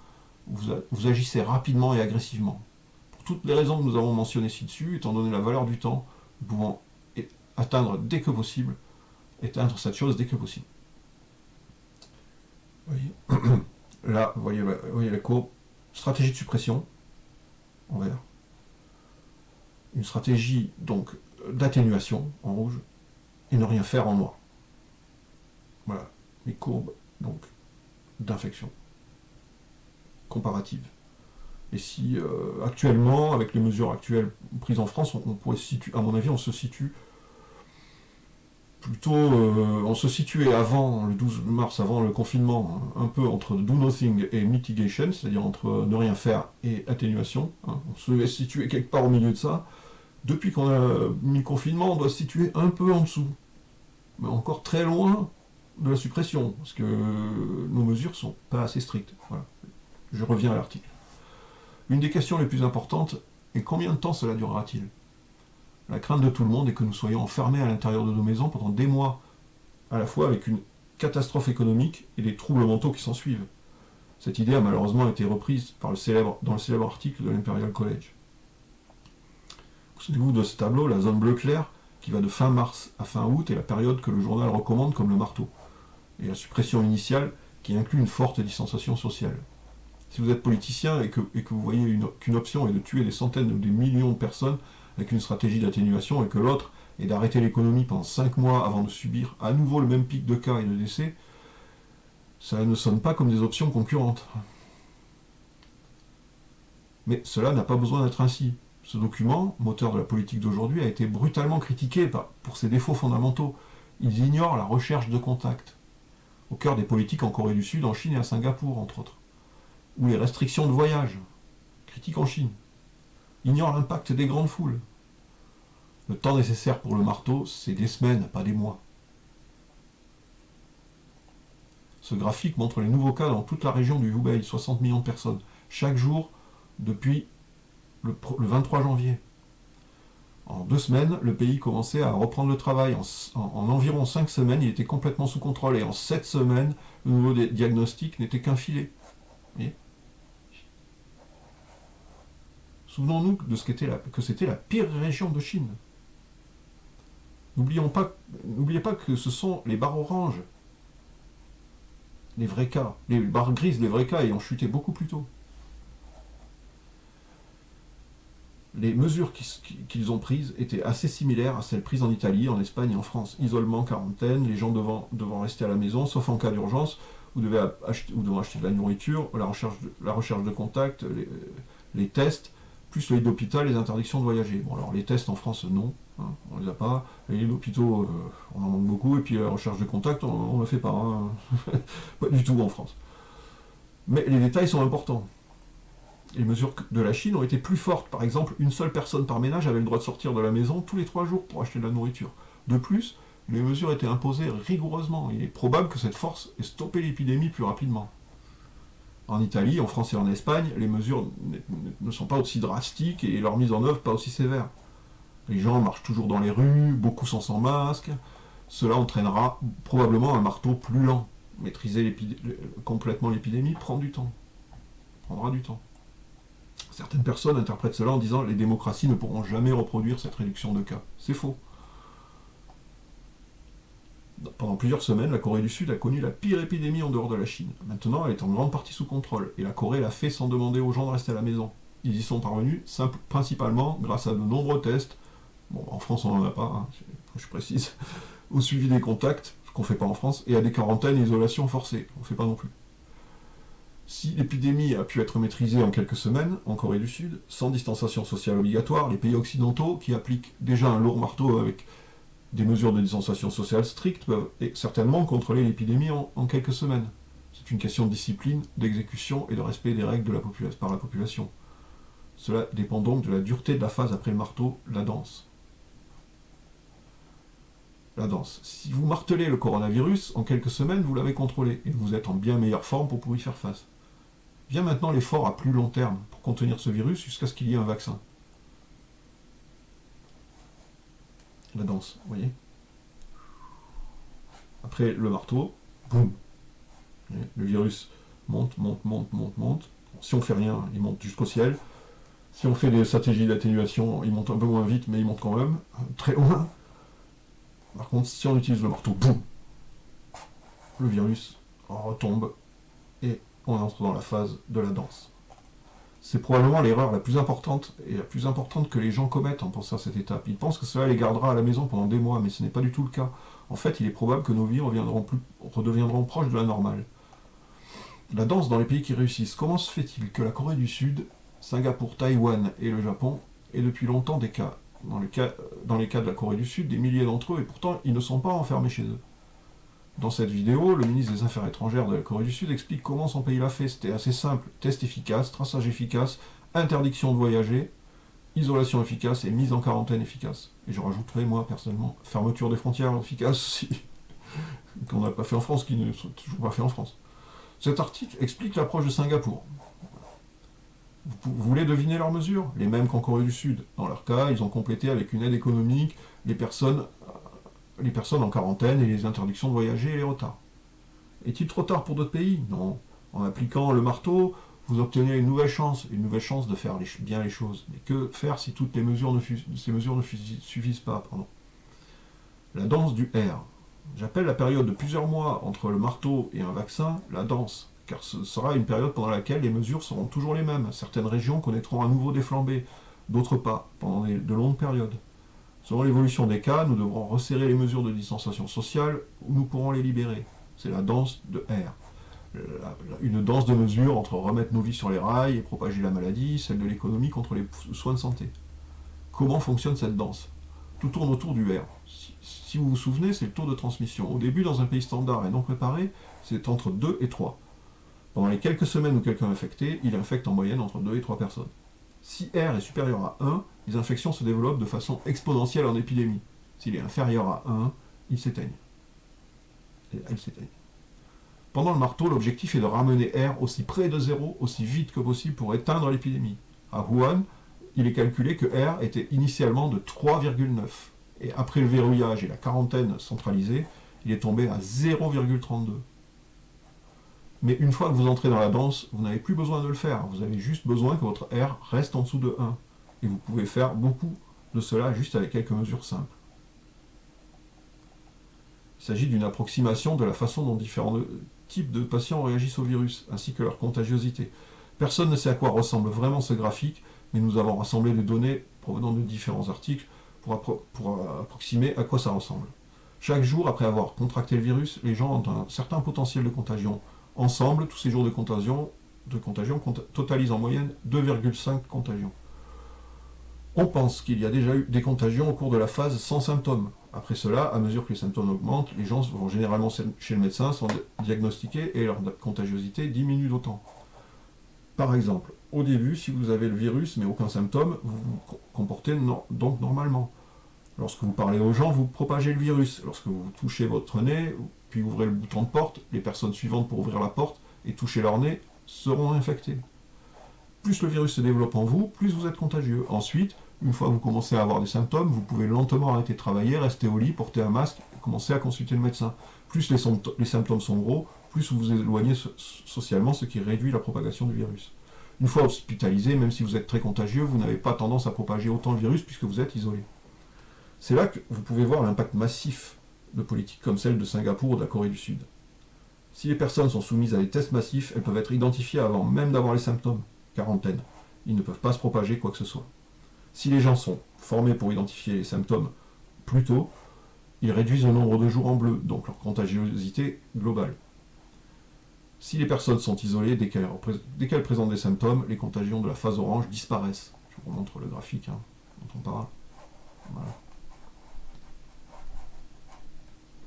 vous agissez rapidement et agressivement. Pour toutes les raisons que nous avons mentionnées ci-dessus, étant donné la valeur du temps, nous pouvons éteindre cette chose dès que possible. Là, vous voyez la courbe. Stratégie de suppression, en vert. Une stratégie donc d'atténuation, en rouge, et ne rien faire en noir. Voilà, les courbes donc d'infection comparative. Et si actuellement, avec les mesures actuelles prises en France, on pourrait se situer, à mon avis, on se situe plutôt, on se situait avant le 12 mars, avant le confinement, un peu entre do nothing et mitigation, c'est-à-dire entre ne rien faire et atténuation. On se situait quelque part au milieu de ça. Depuis qu'on a mis le confinement, on doit se situer un peu en dessous, mais encore très loin de la suppression, parce que nos mesures sont pas assez strictes. Voilà. Je reviens à l'article. Une des questions les plus importantes est combien de temps cela durera-t-il? La crainte de tout le monde est que nous soyons enfermés à l'intérieur de nos maisons pendant des mois, à la fois avec une catastrophe économique et les troubles mentaux qui s'en suivent. Cette idée a malheureusement été reprise dans le célèbre article de l'Imperial College. Vous souvenez-vous de ce tableau, la zone bleu clair, qui va de fin mars à fin août, est la période que le journal recommande comme le marteau. Et la suppression initiale qui inclut une forte distanciation sociale. Si vous êtes politicien et que vous voyez qu'une option est de tuer des centaines ou des millions de personnes avec une stratégie d'atténuation et que l'autre est d'arrêter l'économie pendant 5 mois avant de subir à nouveau le même pic de cas et de décès, ça ne sonne pas comme des options concurrentes. Mais cela n'a pas besoin d'être ainsi. Ce document, moteur de la politique d'aujourd'hui, a été brutalement critiqué pour ses défauts fondamentaux. Ils ignorent la recherche de contact, au cœur des politiques en Corée du Sud, en Chine et à Singapour, entre autres. Ou les restrictions de voyage, critique en Chine. Ignorent l'impact des grandes foules. Le temps nécessaire pour le marteau, c'est des semaines, pas des mois. Ce graphique montre les nouveaux cas dans toute la région du Hubei, 60 millions de personnes, chaque jour depuis le 23 janvier. En 2 semaines, le pays commençait à reprendre le travail. En environ 5 semaines, il était complètement sous contrôle. Et en 7 semaines, le nouveau diagnostic n'était qu'un filet. Souvenons-nous de que c'était la pire région de Chine. N'oubliez pas que ce sont les barres oranges, les vrais cas, les barres grises, les vrais cas ayant chuté beaucoup plus tôt. Les mesures qu'ils ont prises étaient assez similaires à celles prises en Italie, en Espagne et en France. Isolement, quarantaine, les gens devant rester à la maison, sauf en cas d'urgence, ou devant acheter de la nourriture, la recherche de contact, les tests, plus le lit d'hôpital, les interdictions de voyager. Bon, alors les tests en France, non, hein, on ne les a pas. Les lits d'hôpitaux, on en manque beaucoup, et puis la recherche de contact, on ne le fait pas. Hein. Pas du tout en France. Mais les détails sont importants. Les mesures de la Chine ont été plus fortes. Par exemple, une seule personne par ménage avait le droit de sortir de la maison tous les 3 jours pour acheter de la nourriture. De plus, les mesures étaient imposées rigoureusement. Il est probable que cette force ait stoppé l'épidémie plus rapidement. En Italie, en France et en Espagne, les mesures ne sont pas aussi drastiques et leur mise en œuvre pas aussi sévère. Les gens marchent toujours dans les rues, beaucoup sont sans masque. Cela entraînera probablement un marteau plus lent. Maîtriser complètement l'épidémie prendra du temps. Certaines personnes interprètent cela en disant « les démocraties ne pourront jamais reproduire cette réduction de cas ». C'est faux. Pendant plusieurs semaines, la Corée du Sud a connu la pire épidémie en dehors de la Chine. Maintenant, elle est en grande partie sous contrôle, et la Corée l'a fait sans demander aux gens de rester à la maison. Ils y sont parvenus principalement grâce à de nombreux tests, bon, en France on n'en a pas, hein, je précise, au suivi des contacts, ce qu'on ne fait pas en France, et à des quarantaines et isolations forcées, on ne fait pas non plus. Si l'épidémie a pu être maîtrisée en quelques semaines, en Corée du Sud, sans distanciation sociale obligatoire, les pays occidentaux, qui appliquent déjà un lourd marteau avec des mesures de distanciation sociale strictes, peuvent certainement contrôler l'épidémie en quelques semaines. C'est une question de discipline, d'exécution et de respect des règles par la population. Cela dépend donc de la dureté de la phase après le marteau, la danse. La danse. Si vous martelez le coronavirus, en quelques semaines, vous l'avez contrôlé, et vous êtes en bien meilleure forme pour y faire face. Vient maintenant l'effort à plus long terme pour contenir ce virus jusqu'à ce qu'il y ait un vaccin. La danse, vous voyez. Après le marteau, boum. Le virus monte. Si on fait rien, il monte jusqu'au ciel. Si on fait des stratégies d'atténuation, il monte un peu moins vite, mais il monte quand même, très loin. Par contre, si on utilise le marteau, boum, le virus retombe et on entre dans la phase de la danse. C'est probablement l'erreur la plus importante et la plus importante que les gens commettent en pensant à cette étape. Ils pensent que cela les gardera à la maison pendant des mois, mais ce n'est pas du tout le cas. En fait, il est probable que nos vies redeviendront proches de la normale. La danse dans les pays qui réussissent. Comment se fait-il que la Corée du Sud, Singapour, Taïwan et le Japon aient depuis longtemps des cas? Dans les cas de la Corée du Sud, des milliers d'entre eux, et pourtant ils ne sont pas enfermés chez eux. Dans cette vidéo, le ministre des Affaires étrangères de la Corée du Sud explique comment son pays l'a fait. C'était assez simple. Test efficace, traçage efficace, interdiction de voyager, isolation efficace et mise en quarantaine efficace. Et je rajouterai, moi, personnellement, fermeture des frontières efficace aussi, qu'on n'a pas fait en France, qui ne sont toujours pas fait en France. Cet article explique l'approche de Singapour. Vous voulez deviner leurs mesures? Les mêmes qu'en Corée du Sud. Dans leur cas, ils ont complété avec une aide économique les personnes en quarantaine et les interdictions de voyager et les retards. Est-il trop tard pour d'autres pays? Non. En appliquant le marteau, vous obtenez une nouvelle chance de faire bien les choses. Mais que faire si toutes ces mesures ne suffisent pas? La danse du R. J'appelle la période de plusieurs mois entre le marteau et un vaccin la danse, car ce sera une période pendant laquelle les mesures seront toujours les mêmes. Certaines régions connaîtront à nouveau des flambées, d'autres pas, pendant de longues périodes. Selon l'évolution des cas, nous devrons resserrer les mesures de distanciation sociale ou nous pourrons les libérer. C'est la danse de R. Une danse de mesure entre remettre nos vies sur les rails et propager la maladie, celle de l'économie contre les soins de santé. Comment fonctionne cette danse? Tout tourne autour du R. Si vous vous souvenez, c'est le taux de transmission. Au début, dans un pays standard et non préparé, c'est entre 2 et 3. Pendant les quelques semaines où quelqu'un est infecté, il infecte en moyenne entre 2 et 3 personnes. Si R est supérieur à 1, les infections se développent de façon exponentielle en épidémie. S'il est inférieur à 1, ils s'éteignent. Et elles s'éteignent. Pendant le marteau, l'objectif est de ramener R aussi près de 0, aussi vite que possible pour éteindre l'épidémie. À Wuhan, il est calculé que R était initialement de 3,9. Et après le verrouillage et la quarantaine centralisée, il est tombé à 0,32. Mais une fois que vous entrez dans la danse, vous n'avez plus besoin de le faire. Vous avez juste besoin que votre R reste en dessous de 1. Et vous pouvez faire beaucoup de cela juste avec quelques mesures simples. Il s'agit d'une approximation de la façon dont différents types de patients réagissent au virus, ainsi que leur contagiosité. Personne ne sait à quoi ressemble vraiment ce graphique, mais nous avons rassemblé des données provenant de différents articles pour approximer à quoi ça ressemble. Chaque jour, après avoir contracté le virus, les gens ont un certain potentiel de contagion. Ensemble, tous ces jours de contagion totalisent en moyenne 2,5 contagions. On pense qu'il y a déjà eu des contagions au cours de la phase sans symptômes. Après cela, à mesure que les symptômes augmentent, les gens vont généralement chez le médecin, sont diagnostiqués et leur contagiosité diminue d'autant. Par exemple, au début, si vous avez le virus mais aucun symptôme, vous vous comportez donc normalement. Lorsque vous parlez aux gens, vous propagez le virus. Lorsque vous touchez votre nez, puis ouvrez le bouton de porte, les personnes suivantes pour ouvrir la porte et toucher leur nez seront infectées. Plus le virus se développe en vous, plus vous êtes contagieux. Ensuite, une fois que vous commencez à avoir des symptômes, vous pouvez lentement arrêter de travailler, rester au lit, porter un masque et commencer à consulter le médecin. Plus les symptômes sont gros, plus vous vous éloignez socialement, ce qui réduit la propagation du virus. Une fois hospitalisé, même si vous êtes très contagieux, vous n'avez pas tendance à propager autant le virus puisque vous êtes isolé. C'est là que vous pouvez voir l'impact massif de politiques comme celle de Singapour ou de la Corée du Sud. Si les personnes sont soumises à des tests massifs, elles peuvent être identifiées avant même d'avoir les symptômes. Quarantaine. Ils ne peuvent pas se propager quoi que ce soit. Si les gens sont formés pour identifier les symptômes plus tôt, ils réduisent le nombre de jours en bleu, donc leur contagiosité globale. Si les personnes sont isolées, dès qu'elles présentent des symptômes, les contagions de la phase orange disparaissent. Je vous montre le graphique dont on parle. Voilà.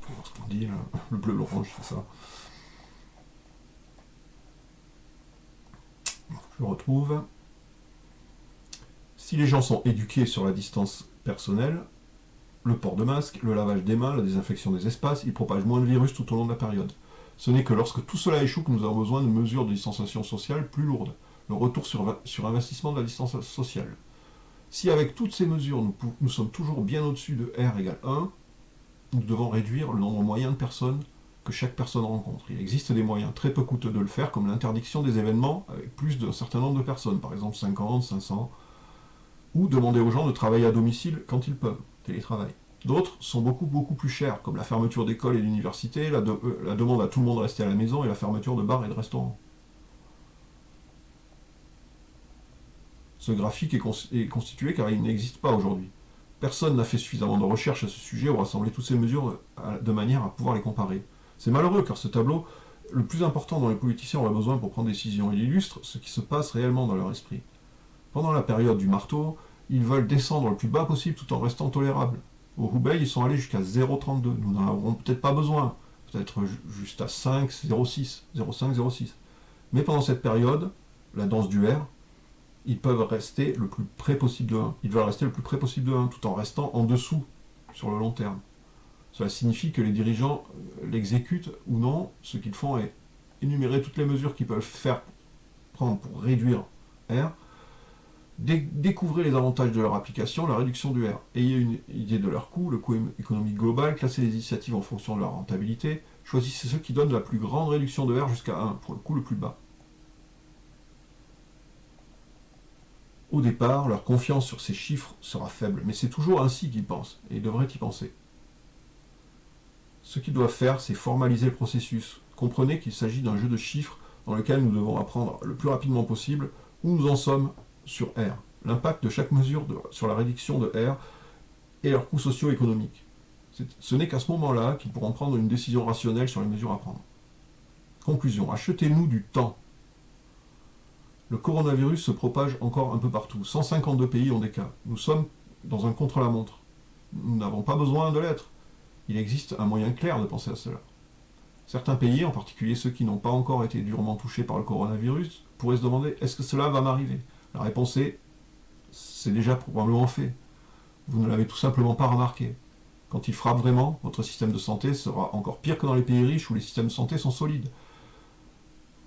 Vous pouvez voir ce qu'on dit, le bleu, l'orange, c'est ça. Je retrouve. Si les gens sont éduqués sur la distance personnelle, le port de masque, le lavage des mains, la désinfection des espaces, ils propagent moins de virus tout au long de la période. Ce n'est que lorsque tout cela échoue que nous avons besoin de mesures de distanciation sociale plus lourdes. Le retour sur investissement de la distance sociale. Si avec toutes ces mesures nous sommes toujours bien au-dessus de R égale 1, nous devons réduire le nombre moyen de personnes que chaque personne rencontre. Il existe des moyens très peu coûteux de le faire, comme l'interdiction des événements avec plus d'un certain nombre de personnes, par exemple 50, 500, ou demander aux gens de travailler à domicile quand ils peuvent, télétravail. D'autres sont beaucoup plus chers, comme la fermeture d'écoles et d'universités, la demande à tout le monde de rester à la maison et la fermeture de bars et de restaurants. Ce graphique est constitué car il n'existe pas aujourd'hui. Personne n'a fait suffisamment de recherches à ce sujet ou rassemblé toutes ces mesures de manière à pouvoir les comparer. C'est malheureux car ce tableau, le plus important dont les politiciens auraient besoin pour prendre des décisions, il illustre ce qui se passe réellement dans leur esprit. Pendant la période du marteau, ils veulent descendre le plus bas possible tout en restant tolérables. Au Hubei, ils sont allés jusqu'à 0,32. Nous n'en aurons peut-être pas besoin. Peut-être juste à 5, 0,6, 0,5, 0,6. Mais pendant cette période, la danse du R, ils peuvent rester le plus près possible de 1. Ils veulent rester le plus près possible de 1, tout en restant en dessous sur le long terme. Cela signifie que les dirigeants l'exécutent ou non. Ce qu'ils font est énumérer toutes les mesures qu'ils peuvent prendre pour réduire R, Découvrez les avantages de leur application, la réduction du R. Ayez une idée de leur coût, le coût économique global, classez les initiatives en fonction de leur rentabilité, choisissez ceux qui donnent la plus grande réduction de R jusqu'à 1 pour le coût le plus bas. Au départ, leur confiance sur ces chiffres sera faible, mais c'est toujours ainsi qu'ils pensent, et ils devraient y penser. Ce qu'ils doivent faire, c'est formaliser le processus. Comprenez qu'il s'agit d'un jeu de chiffres dans lequel nous devons apprendre le plus rapidement possible où nous en sommes sur R, l'impact de chaque mesure sur la réduction de R et leurs coûts socio-économiques. Ce n'est qu'à ce moment-là qu'ils pourront prendre une décision rationnelle sur les mesures à prendre. Conclusion, achetez-nous du temps. Le coronavirus se propage encore un peu partout. 152 pays ont des cas. Nous sommes dans un contre-la-montre. Nous n'avons pas besoin de l'être. Il existe un moyen clair de penser à cela. Certains pays, en particulier ceux qui n'ont pas encore été durement touchés par le coronavirus, pourraient se demander « est-ce que cela va m'arriver ?» La réponse est « c'est déjà probablement fait. Vous ne l'avez tout simplement pas remarqué. Quand il frappe vraiment, votre système de santé sera encore pire que dans les pays riches où les systèmes de santé sont solides. »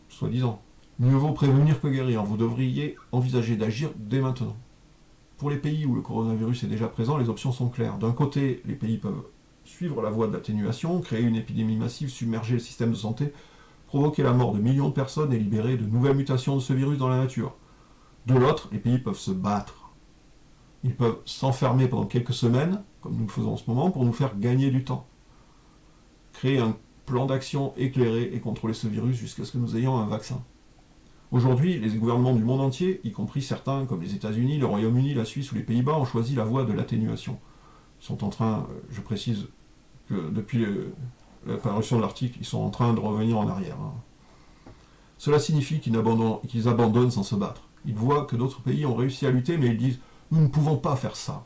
Soi-disant. Mieux vaut prévenir que guérir. Vous devriez envisager d'agir dès maintenant. Pour les pays où le coronavirus est déjà présent, les options sont claires. D'un côté, les pays peuvent suivre la voie de l'atténuation, créer une épidémie massive, submerger le système de santé, provoquer la mort de millions de personnes et libérer de nouvelles mutations de ce virus dans la nature. De l'autre, les pays peuvent se battre. Ils peuvent s'enfermer pendant quelques semaines, comme nous le faisons en ce moment, pour nous faire gagner du temps. Créer un plan d'action éclairé et contrôler ce virus jusqu'à ce que nous ayons un vaccin. Aujourd'hui, les gouvernements du monde entier, y compris certains comme les États-Unis, le Royaume-Uni, la Suisse ou les Pays-Bas, ont choisi la voie de l'atténuation. Ils sont en train, je précise que depuis la parution de l'article, ils sont en train de revenir en arrière. Cela signifie qu'ils abandonnent sans se battre. Ils voient que d'autres pays ont réussi à lutter, mais ils disent « nous ne pouvons pas faire ça ».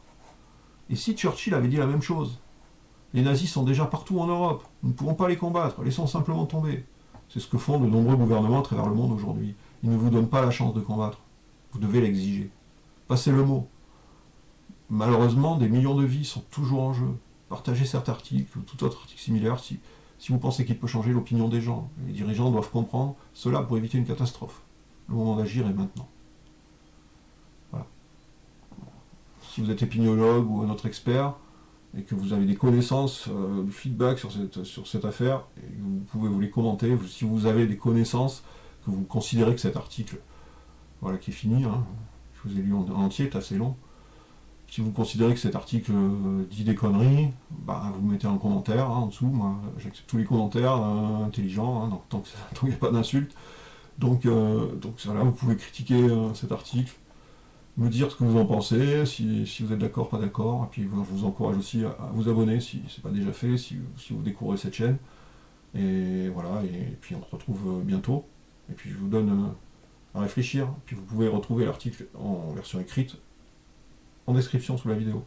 Et si Churchill avait dit la même chose? Les nazis sont déjà partout en Europe, nous ne pouvons pas les combattre, laissons simplement tomber. C'est ce que font de nombreux gouvernements à travers le monde aujourd'hui. Ils ne vous donnent pas la chance de combattre. Vous devez l'exiger. Passez le mot. Malheureusement, des millions de vies sont toujours en jeu. Partagez cet article ou tout autre article similaire si vous pensez qu'il peut changer l'opinion des gens. Les dirigeants doivent comprendre cela pour éviter une catastrophe. Le moment d'agir est maintenant. Voilà. Si vous êtes épidémiologue ou un autre expert, et que vous avez des connaissances, du feedback sur cette affaire, et vous pouvez vous les commenter. Si vous avez des connaissances, que vous considérez que cet article, voilà, qui est fini, hein, je vous ai lu en entier, c'est assez long. Si vous considérez que cet article dit des conneries, bah, vous mettez un commentaire en dessous. Moi, j'accepte tous les commentaires intelligents, donc tant qu'il n'y a pas d'insultes. Donc voilà, vous pouvez critiquer cet article, me dire ce que vous en pensez, si vous êtes d'accord, pas d'accord, et puis je vous encourage aussi à vous abonner si ce n'est pas déjà fait, si vous découvrez cette chaîne. Et voilà, et puis on se retrouve bientôt. Et puis je vous donne à réfléchir. Et puis vous pouvez retrouver l'article en version écrite en description sous la vidéo.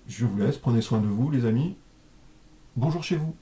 Je vous laisse, prenez soin de vous les amis. Bonjour chez vous.